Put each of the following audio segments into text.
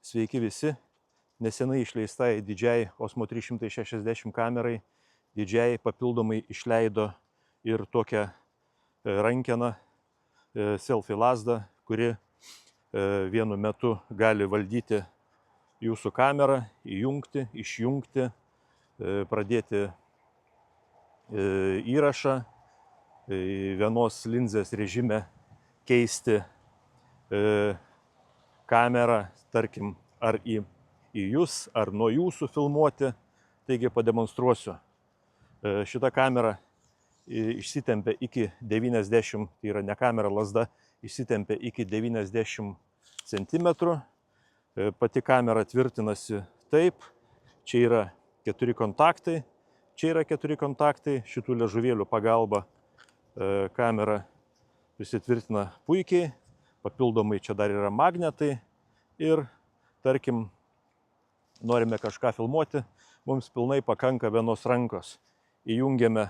Sveiki visi. Nesenai išleistai DJI Osmo 360 kamerai DJI papildomai išleido ir tokią rankeną, selfie lazdą, kuri vienu metu gali valdyti jūsų kamerą, įjungti, išjungti, pradėti įrašą, vienos linzės režime keisti kamerą, tarkim, ar į jūs, ar nuo jūsų filmuoti. Taigi pademonstruosiu. Šita kamera išsitempia iki 90, tai yra ne kamera, lazda, išsitempia iki 90 cm. Pati kamera tvirtinasi taip. Čia yra 4 kontaktai. Čia yra 4 kontaktai. Šitų liežuvėlių pagalba kamera prisitvirtina puikiai. Papildomai čia dar yra magnetai. Ir, tarkim, norime kažką filmuoti, mums pilnai pakanka vienos rankos. Įjungiame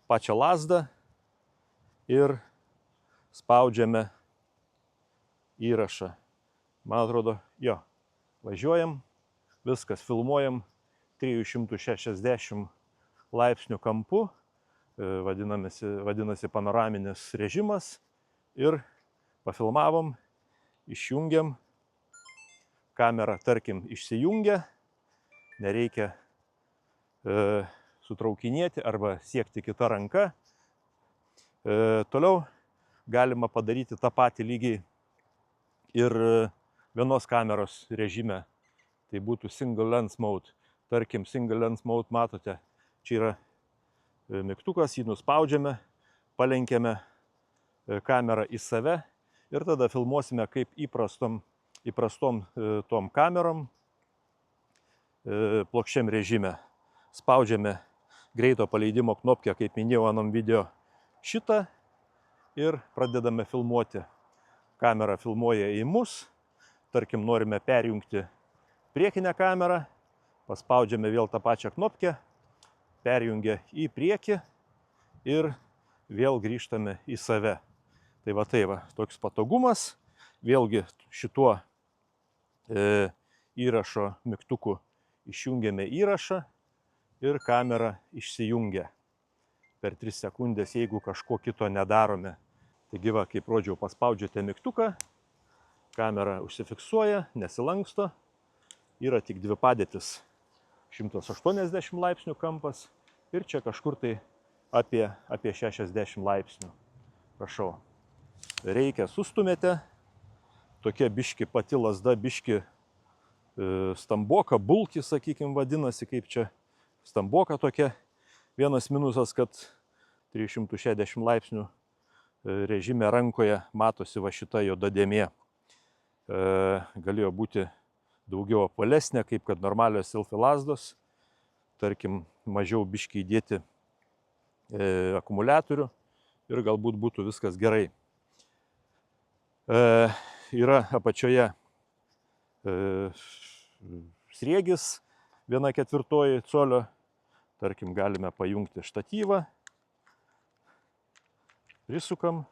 pačią lazdą ir spaudžiame įrašą. Man atrodo, jo, važiuojam, viskas filmuojam 360 laipsnių kampu, vadinasi panoraminis režimas, ir pafilmavom, išjungiam, kamera, tarkim, išsijungia, nereikia sutraukinėti arba siekti kitą ranką. Toliau galima padaryti tą patį lygiai ir vienos kameros režime. Tai būtų single lens mode. Tarkim, single lens mode matote, čia yra mygtukas, jį nuspaudžiame, palenkiame kamerą į save ir tada filmuosime kaip įprastom tom kamerom plokščiam režime. Spaudžiame greito paleidimo knopkę, kaip minėjau anam video, šitą ir pradedame filmuoti. Kamera filmuoja į mus. Tarkim, norime perjungti priekinę kamerą, paspaudžiame vėl tą pačią knopkę, perjungia į priekį ir vėl grįžtame į save. Tai va, toks patogumas. Vėlgi šituo įrašo mygtuku išjungiame įrašą ir kamera išsijungia per 3 sekundės, jeigu kažko kito nedarome. Taigi va, kaip rodžiau, paspaudžiate mygtuką, kamera užsifiksuoja, nesilanksto, yra tik dvi padėtis, 180 laipsnių kampas ir čia kažkur tai apie 60 laipsnių. Prašau, reikia sustumėte, tokia biški pati lazda, biški stamboka, bulki, sakykim, vadinasi, kaip čia stamboka tokia. Vienas minusas, kad 360 laipsnių režime rankoje matosi va šita juoda dėmė. Galėjo būti daugiau apvalesnė, kaip kad normalios selfie lazdos. Tarkim, mažiau biški įdėti akumuliatorių ir galbūt būtų viskas gerai. Yra apačioje sriegis 1/4 colio. Tarkim, galime pajungti štatyvą. Prisukam.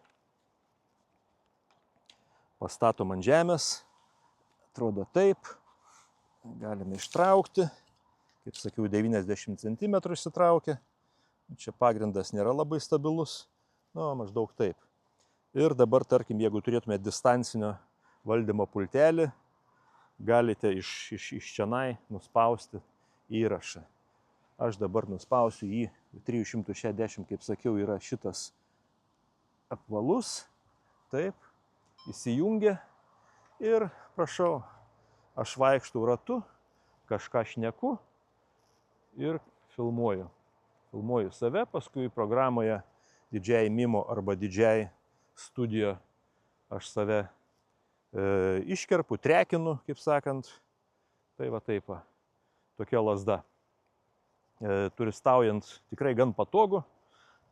Pastatom ant žemės. Atrodo taip. Galime ištraukti. Kaip sakiau, 90 cm išsitraukia. Čia pagrindas nėra labai stabilus. Nu, maždaug taip. Ir dabar, tarkim, jeigu turėtume distancinio valdymo pultelį, galite iš čionai nuspausti įrašą. Aš dabar nuspausiu į 360, kaip sakiau, yra šitas apvalus. Taip, įsijungia ir prašau, aš vaikštau ratu, kažką šneku ir filmuoju. Filmuoju save, paskui programoje DJI Mimo arba DJI Studio aš save iškerpu, trekinu, kaip sakant. Tai va taip, tokia lazda. Turistaujant tikrai gan patogu.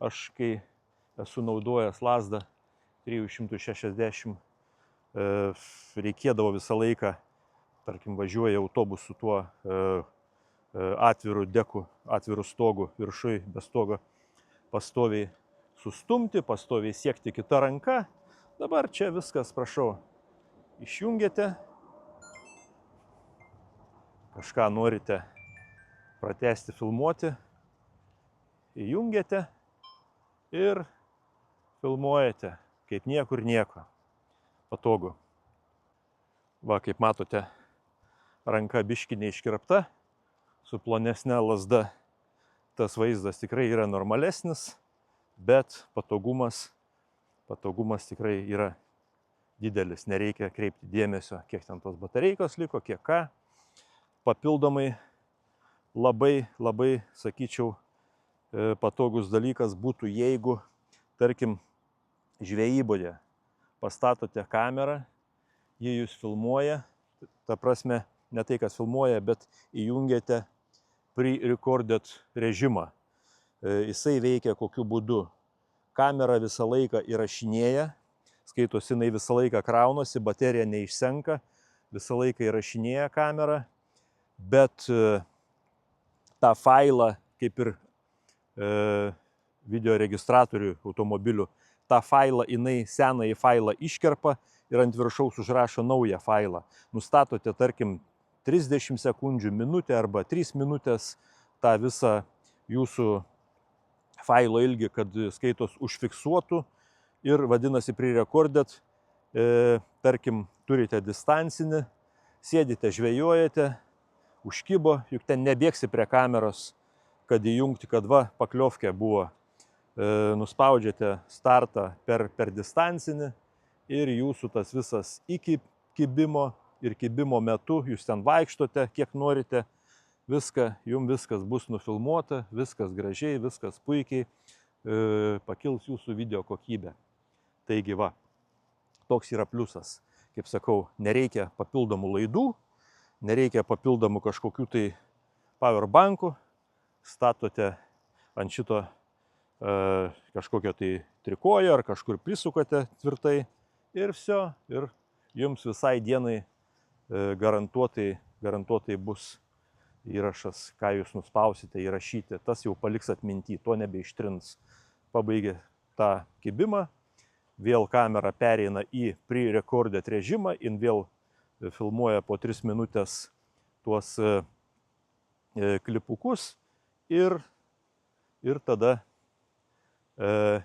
Aš, kai esu naudojęs lazdą 360, reikėdavo visą laiką, tarkim, važiuoja autobusu tuo atviru deku, atviru stogu viršui, be stogo, pastoviai sustumti, pastoviai siekti kitą ranką. Dabar čia viskas, prašau, išjungiate, kažką norite pratęsti filmuoti, įjungiate ir filmuojate, kaip niekur nieko. Patogu. Va, kaip matote, ranka biškį neiškirpta, su plonesne lazda tas vaizdas tikrai yra normalesnis, bet patogumas tikrai yra didelis. Nereikia kreipti dėmesio, kiek ten tos batareikos liko, kiek ką. Papildomai labai, sakyčiau, patogus dalykas būtų, jeigu, tarkim, žvejyboje pastatote kamerą, jie jūs filmuoja, ta prasme, ne tai, kas filmuoja, bet įjungiate pre-recorded režimą. Jisai veikia kokiu būdu. Kamera visą laiką įrašinėja, skaitos, jinai visą laiką kraunasi, baterija neišsenka, visą laiką įrašinėja kamera, bet tą failą, kaip ir video registratorių automobilių, tą failą, jinai senąjį failą iškerpa ir ant viršaus užrašo naują failą. Nustatote, tarkim, 30 sekundžių, minutę arba 3 minutės tą visą jūsų failo ilgį, kad skaitos užfiksuotų ir vadinasi pre-recorded, tarkim, turite distancinį, sėdite, žvejojate, užkibo, juk ten nebėgsi prie kameros, kad įjungti, kad va, pakliovkė buvo. Nuspaudžiate startą per distancinį ir jūsų tas visas iki kibimo ir kibimo metu, jūs ten vaikštote, kiek norite, jums viskas bus nufilmuota, viskas gražiai, viskas puikiai, pakils jūsų video kokybė. Taigi va, toks yra pliusas. Kaip sakau, nereikia papildomų laidų, nereikia papildomų kažkokių tai powerbankų, statote ant šito kažkokio tai trikojo ar kažkur prisukate tvirtai ir viso, ir jums visai dienai garantuotai bus įrašas, ką jūs nuspausite įrašyti, tas jau paliks atminty, to nebeištrins. Pabaigė tą kibimą, vėl kamera pereina į pre-recorded režimą, jin vėl filmuoja po 3 minutės tuos klipukus ir tada,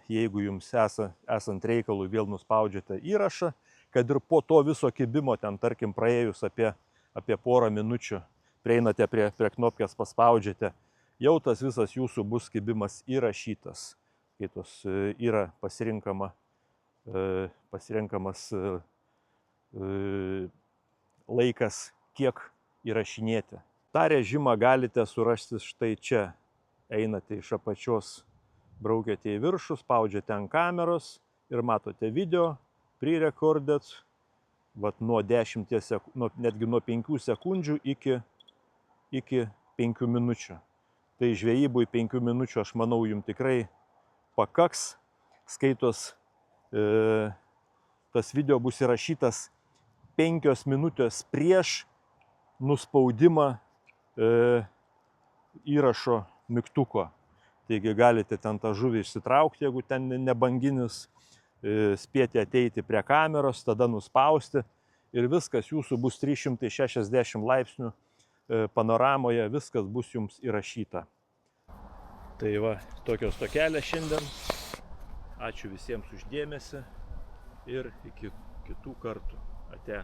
jeigu jums esant reikalui vėl nuspaudžiate įrašą, kad ir po to viso kibimo, ten tarkim praėjus apie porą minučių, prieinate prie knopkės, paspaudžiate, jau tas visas jūsų bus kibimas įrašytas, kai tos yra pasirenkamas laikas, kiek įrašinėti. Ta režimą galite surasti štai čia. Einate iš apačios, braukiate į viršų, spaudžiate ant kameros ir matote video, pre-recorded, nuo 10 sekundžių, netgi nuo 5 sekundžių iki 5 minučių. Tai žvejybui 5 minučių, aš manau, jums tikrai pakaks. Skaitos, tas video bus įrašytas 5 minutės prieš nuspaudimą įrašo mygtuko. Taigi galite ten tą žuvį išsitraukti, jeigu ten nebanginis, spėti ateiti prie kameros, tada nuspausti ir viskas jūsų bus 360 laipsnių panoramoje, viskas bus jums įrašyta. Tai va, tokios tokelės šiandien. Ačiū visiems už dėmesį ir iki kitų kartų. Ate.